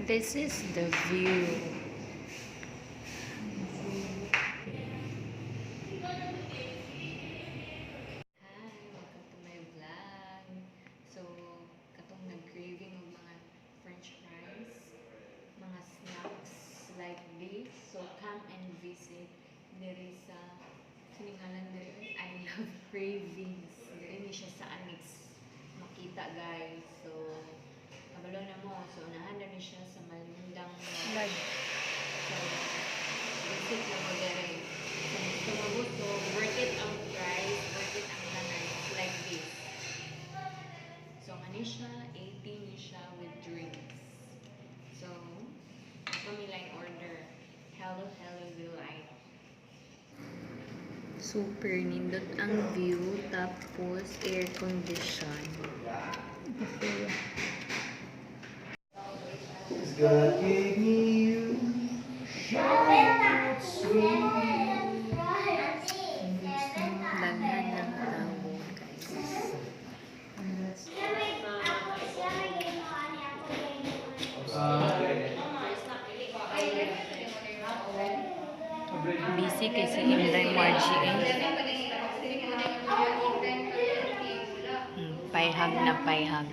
This is the view. Hi, welcome to my vlog. So, katong nag-craving ng mga french fries, mga snacks like this. So, come and visit diri sa siningalan diri. I love cravings. Diri ni siya sa Annex. Makita guys. So, kabalo na mo. So, unahan na ni siya sa Malundang Mall. So, visit na mo diri. So, gusto mo gusto, worth it ang price, worth it ang tanan. Like this. So, ano siya, 18 ni siya with drinks. So, kami like order. Hello, hello, delight. Super nindot ang view, tapos air condition. Cause God gave me you. Daghan ng tao, guys. Busy kay si Inday Margie eh. Payhag na payhag.